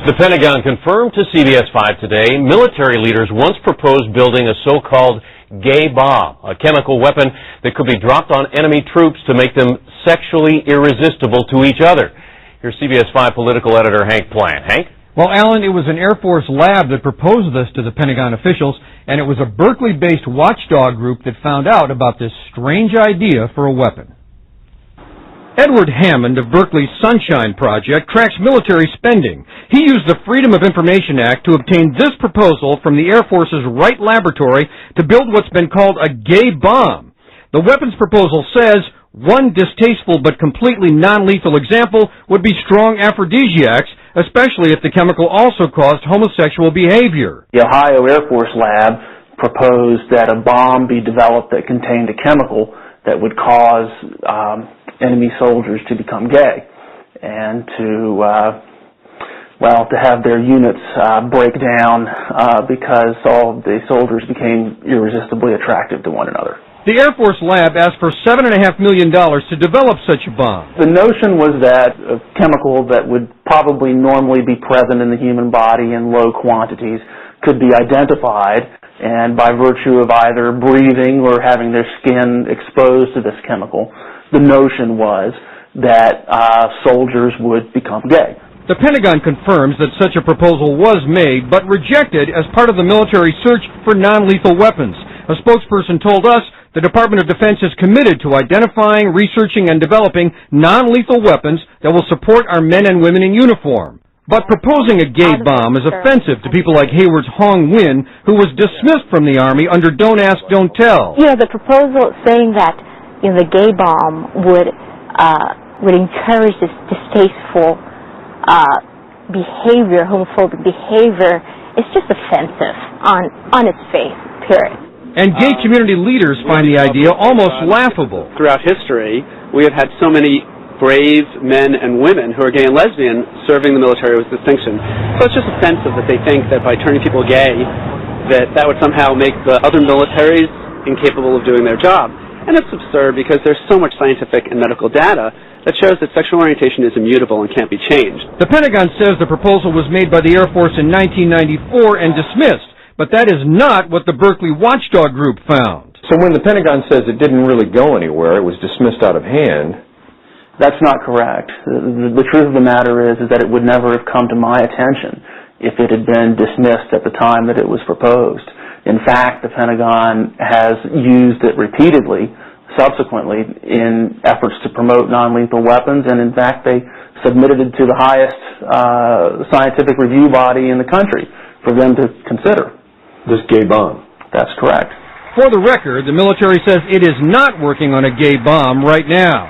The Pentagon confirmed to CBS 5 today military leaders once proposed building a so-called gay bomb, a chemical weapon that could be dropped on enemy troops to make them sexually irresistible to each other. Here's CBS 5 political editor Hank Plant. Hank? Well, Alan, it was an Air Force lab that proposed this to the Pentagon officials, and it was a Berkeley-based watchdog group that found out about this strange idea for a weapon. Edward Hammond of Berkeley's Sunshine Project tracks military spending. He used the Freedom of Information Act to obtain this proposal from the Air Force's Wright Laboratory to build what's been called a gay bomb. The weapons proposal says one distasteful but completely non-lethal example would be strong aphrodisiacs, especially if the chemical also caused homosexual behavior. The Ohio Air Force Lab proposed that a bomb be developed that contained a chemical that would cause enemy soldiers to become gay and to have their units break down because all of the soldiers became irresistibly attractive to one another. The Air Force lab asked for $7.5 million to develop such a bomb. The notion was that a chemical that would probably normally be present in the human body in low quantities could be identified, and by virtue of either breathing or having their skin exposed to this chemical, the notion was that soldiers would become gay. The Pentagon confirms that such a proposal was made, but rejected as part of the military search for non-lethal weapons. A spokesperson told us the Department of Defense is committed to identifying, researching, and developing non-lethal weapons that will support our men and women in uniform. But proposing a gay bomb is offensive to people like Hayward's Hong Win, who was dismissed from the Army under Don't Ask, Don't Tell. You know, the proposal saying that the gay bomb would encourage this distasteful behavior, homophobic behavior, is just offensive on its face, period. And gay community leaders find the idea almost laughable. Throughout history, we have had so many brave men and women who are gay and lesbian serving the military with distinction. So it's just offensive that they think that by turning people gay, that would somehow make the other militaries incapable of doing their job. And it's absurd because there's so much scientific and medical data that shows that sexual orientation is immutable and can't be changed. The Pentagon says the proposal was made by the Air Force in 1994 and dismissed. But that is not what the Berkeley watchdog group found. So when the Pentagon says it didn't really go anywhere, it was dismissed out of hand. That's not correct. The truth of the matter is that it would never have come to my attention if it had been dismissed at the time that it was proposed. In fact, the Pentagon has used it repeatedly subsequently in efforts to promote non-lethal weapons, and in fact they submitted it to the highest scientific review body in the country for them to consider. This gay bomb. That's correct. For the record, the military says it is not working on a gay bomb right now.